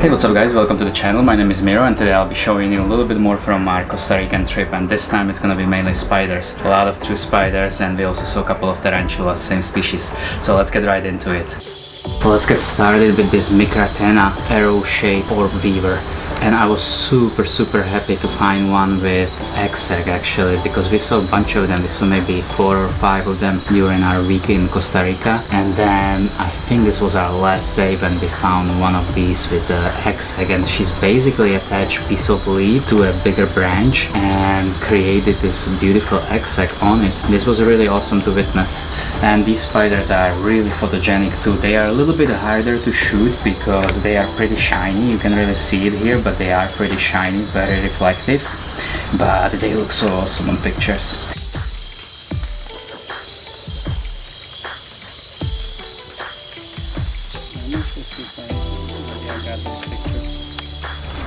Hey, what's up guys, welcome to the channel. My name is Miro and today I'll be showing you a little bit more from our Costa Rican trip, and this time it's gonna be mainly spiders. A lot of true spiders, and we also saw a couple of tarantulas, same species. So let's get right into it. Let's get started with this Micratena arrow-shaped orb weaver. And I was super happy to find one with egg actually, because we saw a bunch of them. We saw maybe 4 or 5 of them during our week in Costa Rica, and then I think this was our last day when we found one of these with the egg, and she's basically attached a piece of leaf to a bigger branch and created this beautiful egg on it. This was really awesome to witness. And these spiders are really photogenic too. They are a little bit harder to shoot because they are pretty shiny. You can really see it here, but they are pretty shiny, very reflective, but they look so awesome on pictures.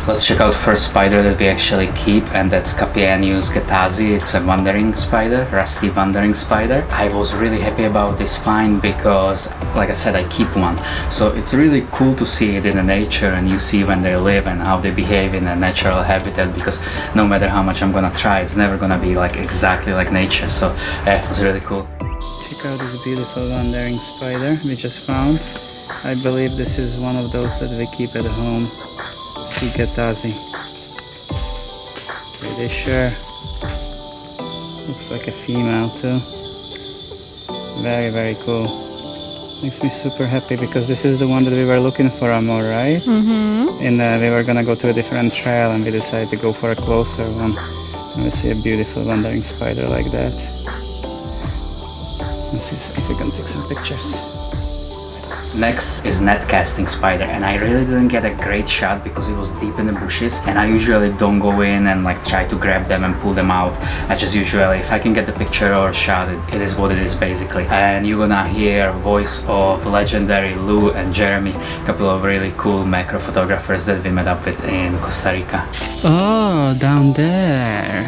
Let's check out first spider that we actually keep, and that's Capianius getazi. It's a wandering spider, rusty wandering spider. I was really happy about this find because, like I said, I keep one. So it's really cool to see it in the nature, and you see when they live and how they behave in a natural habitat, because no matter how much I'm gonna try, it's never gonna be like exactly like nature. So yeah, it was really cool. Check out this beautiful wandering spider we just found. I believe this is one of those that we keep at home. Getazi. Pretty sure. Looks like a female too. Very cool. Makes me super happy because this is the one that we were looking for, Amor, right? And we were gonna go to a different trail and we decided to go for a closer one. And we see a beautiful wandering spider like that. Let's see if we can take some pictures. Next is net casting spider, and I really didn't get a great shot because it was deep in the bushes, and I usually don't go in and like try to grab them and pull them out. I just usually, if I can get the picture or shot, it is what it is basically. And you're gonna hear voice of legendary Lou and Jeremy, a couple of really cool macro photographers that we met up with in Costa Rica. Oh, down there.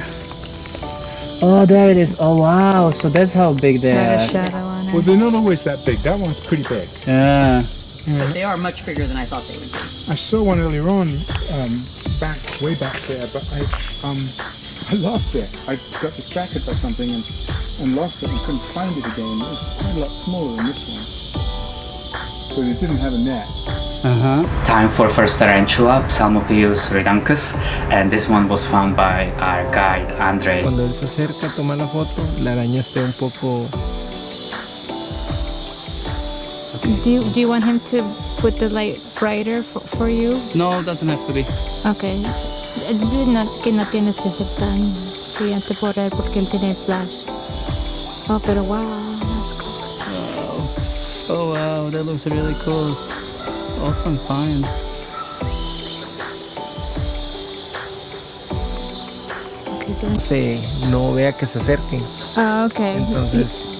Oh, there it is. Oh wow, so that's how big they are. Well, they're not always that big. That one's pretty big. Yeah. But they are much bigger than I thought they would be. I saw one earlier on, way back there, but I lost it. I got distracted by something and lost it and couldn't find it again. It was quite a lot smaller than this one. So it didn't have a net. Time for first tarantula, Psalmopius ridancus, and this one was found by our guide, Andre. Cuando él se acerca, toma la foto, la araña está un poco... Do you want him to put the light brighter for you? No, it doesn't have to be. Okay. Dice que no tienes que ser tan brillante por él porque él tiene flash. Oh, pero wow, that's cool. Oh wow, that looks really cool. Awesome find. No vea que se acerquen. Oh, okay. Entonces...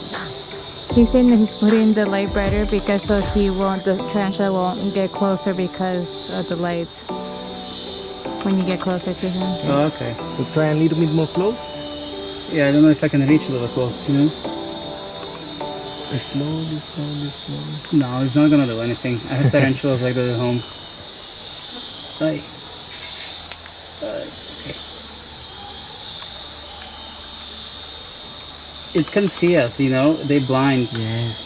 He's saying that he's putting the light brighter because so the tarantula won't get closer because of the lights when you get closer to him. Oh, okay. So try a little bit more close. Yeah, I don't know if I can reach a little close, you know? Slowly. No, it's not gonna do anything. I have tarantulas like that at home. Hey. It can see us, you know, they blind. Yes.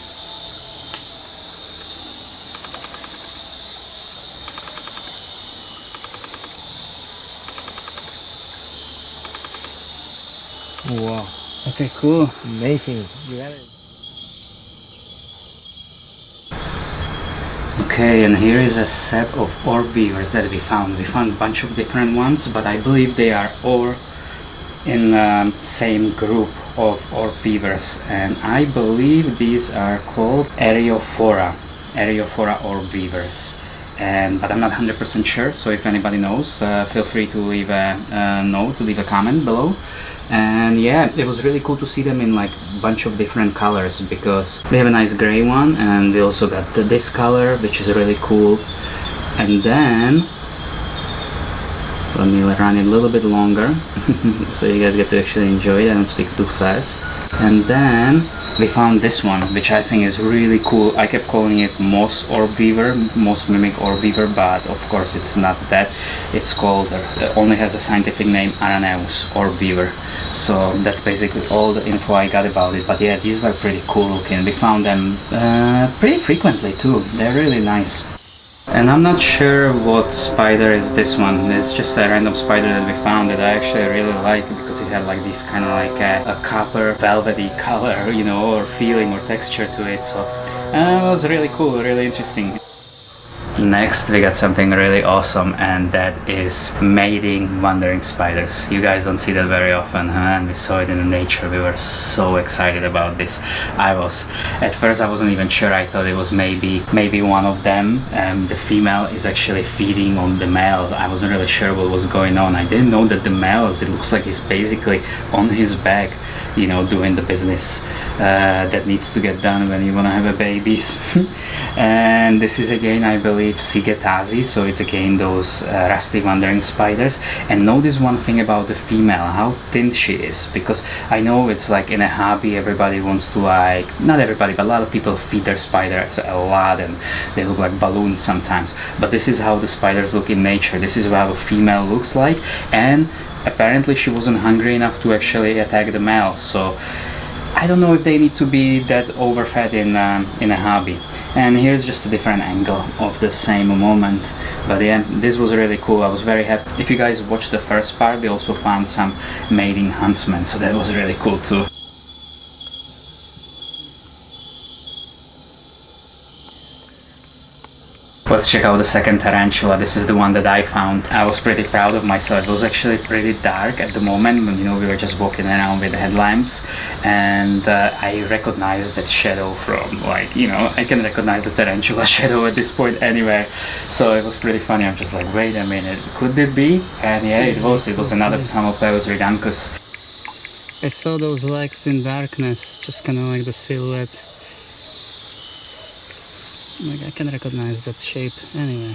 Wow. Okay, cool. Amazing. You got it. Okay, and here is a set of orb weavers that we found. We found a bunch of different ones, but I believe they are all in the same group of orb weavers, and I believe these are called Ariophora orb weavers. But I'm not 100% sure, so if anybody knows, feel free to leave a note, leave a comment below. And yeah, it was really cool to see them in like a bunch of different colors, because we have a nice gray one, and we also got this color, which is really cool. And then let me run it a little bit longer so you guys get to actually enjoy it. I don't speak too fast. And then we found this one, which I think is really cool. I kept calling it moss orb weaver, moss mimic orb weaver, but of course it's not that. It's called, only has a scientific name, Araneus orb weaver. So that's basically all the info I got about it. But yeah, these were pretty cool looking. We found them pretty frequently too. They're really nice. And I'm not sure what spider is this one. It's just a random spider that we found that I actually really like, because it had like this kind of like a copper velvety color, you know, or feeling or texture to it. So it was really cool, really interesting. Next we got something really awesome, and that is mating wandering spiders. You guys don't see that very often, huh? And we saw it in the nature. We were so excited about this. At first I wasn't even sure. I thought it was maybe one of them. The female is actually feeding on the male. I wasn't really sure what was going on. I didn't know that the male, it looks like he's basically on his back, you know, doing the business that needs to get done when you want to have a babies. And this is again, I believe, Sigetazi, so it's again those rusty wandering spiders. And notice one thing about the female, how thin she is, because I know it's like in a hobby everybody wants to, like, not everybody, but a lot of people feed their spiders a lot and they look like balloons sometimes. But this is how the spiders look in nature. This is how a female looks like, and apparently she wasn't hungry enough to actually attack the male. So I don't know if they need to be that overfed in a hobby. And here's just a different angle of the same moment. But yeah, this was really cool. I was very happy. If you guys watched the first part, we also found some mating huntsmen, so that was really cool too. Let's check out the second tarantula. This is the one that I found. I was pretty proud of myself. It was actually pretty dark at the moment when, you know, we were just walking around with headlamps, and I recognized that shadow from, like, you know, I can recognize the tarantula shadow at this point anywhere. So it was pretty funny. I'm just like, wait a minute, could it be? And yeah, it was another Psamopleus ridancus. I saw those legs in darkness, just kind of like the silhouette. Like, I can recognize that shape anyway.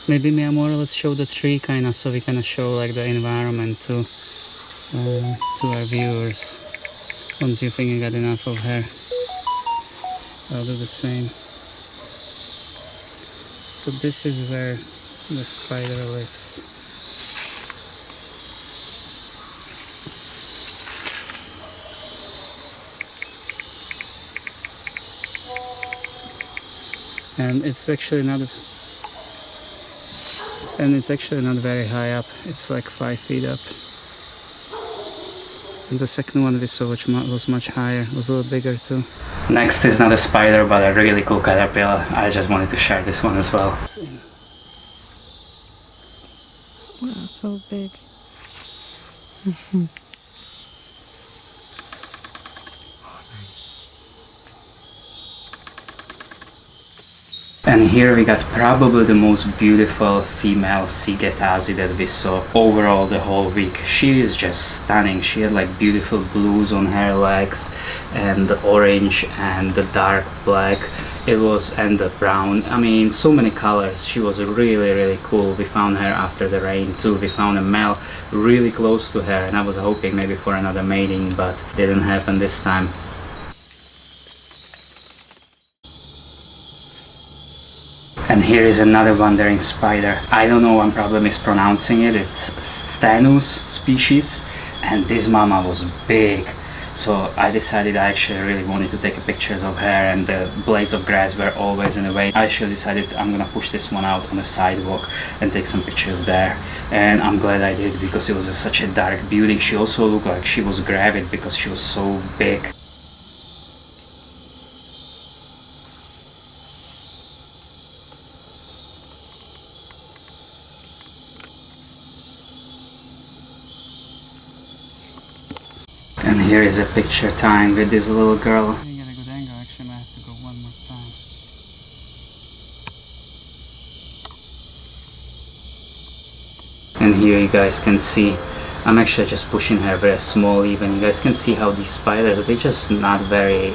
Maybe more, let's show the tree kind of, so we can show like the environment to our viewers. Once you think you got enough of her, I'll do the same. So this is where the spider lives. And it's actually not very high up. It's like 5 feet up. And the second one we saw, which was much higher, was a little bigger too. Next is not a spider, but a really cool caterpillar. I just wanted to share this one as well. Wow, so big. And here we got probably the most beautiful female Sigetazi that we saw overall the whole week. She is just stunning. She had like beautiful blues on her legs, and the orange and the dark black. It was, and the brown. I mean, so many colors. She was really cool. We found her after the rain too. We found a male really close to her, and I was hoping maybe for another mating, but didn't happen this time. And here is another wandering spider. I don't know, I'm probably mispronouncing it. It's Stanus species, and this mama was big. So I decided I actually really wanted to take pictures of her, and the blades of grass were always in the way. I actually decided I'm gonna push this one out on the sidewalk and take some pictures there. And I'm glad I did, because it was such a dark beauty. She also looked like she was gravid because she was so big. And here is a picture time with this little girl. I didn't get a good angle, actually I have to go one more time. And here you guys can see, I'm actually just pushing her very small even. You guys can see how these spiders, they're just not very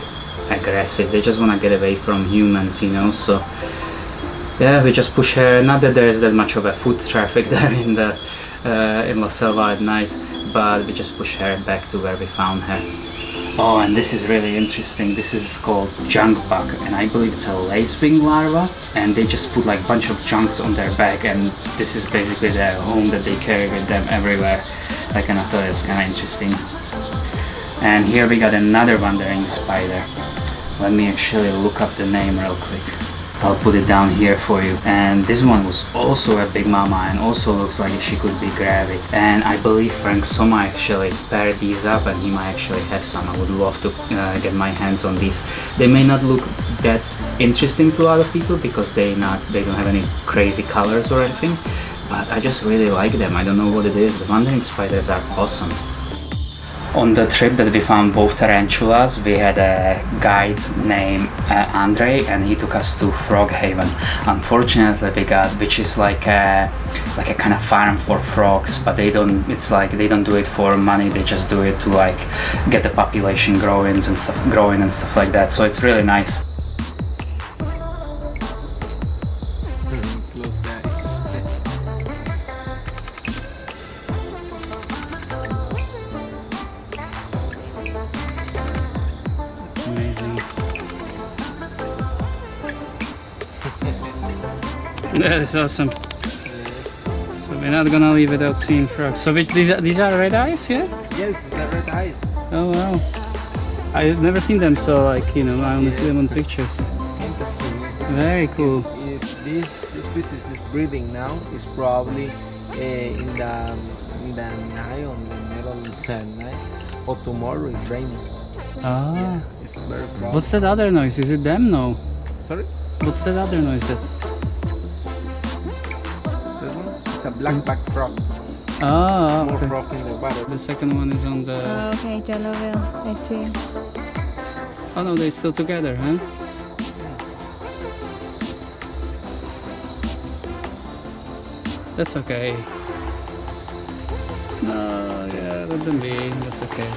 aggressive. They just want to get away from humans, you know. So yeah, we just push her. Not that there is that much of a foot traffic there in La Selva at night, but we just push her back to where we found her. Oh, and this is really interesting. This is called junk bug, and I believe it's a lacewing larva, and they just put like a bunch of junks on their back, and this is basically their home that they carry with them everywhere. I kind of thought it was kind of interesting. And here we got another wandering spider. Let me actually look up the name real quick. I'll put it down here for you. And this one was also a big mama and also looks like she could be gravy. And I believe Frank Soma actually paired these up, and he might actually have some. I would love to get my hands on these. They may not look that interesting to a lot of people because they don't have any crazy colors or anything, but I just really like them. I don't know what it is. The wandering spiders are awesome. On the trip that we found both tarantulas, we had a guide named Andre, and he took us to Frog Haven. Unfortunately, we got, which is like a kind of farm for frogs, but they don't do it for money. They just do it to like get the population growing and stuff like that. So it's really nice. That is awesome. So we're not gonna leave without seeing frogs. So these are red eyes, yeah? Yes, these are red eyes. Oh wow. I've never seen them, so like, you know, I only see them on pictures. Very cool. If this species is breeding now, it's probably in the night, on the middle of the night, or tomorrow it's raining. Ah. Yeah, it's very probable. What's that other noise? Is it them? No. Sorry? What's that other noise? That? This one? It's a black-back frog. Ah, More okay. frog in the water. The second one is on the... Okay, ya lo veo. I see. Oh no, they're still together, huh? That's okay. No, yeah, let them be. That's okay.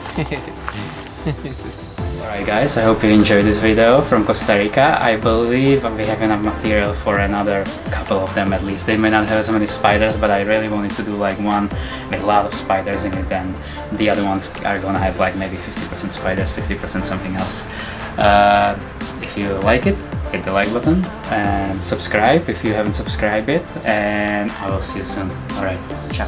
Alright guys, I hope you enjoyed this video from Costa Rica. I believe we have enough material for another couple of them at least. They may not have so many spiders, but I really wanted to do like one with a lot of spiders in it, and the other ones are gonna have like maybe 50% spiders, 50% something else. If you like it, hit the like button and subscribe if you haven't subscribed yet, and I will see you soon. Alright, ciao.